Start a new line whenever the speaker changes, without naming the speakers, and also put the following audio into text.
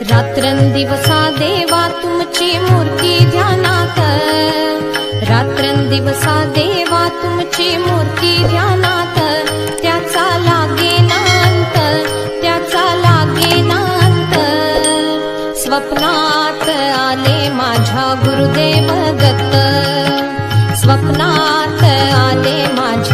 रात्रंदिवसा देवा तुमची मूर्ती ध्यानात, रात्रंदिवसा देवा तुमची मूर्ती ध्यानात, त्याचा लागेना अंत, त्याचा लागेना अंत। स्वप्नात आले माझ्या गुरुदेव दत्त, स्वप्नात आले माझ्या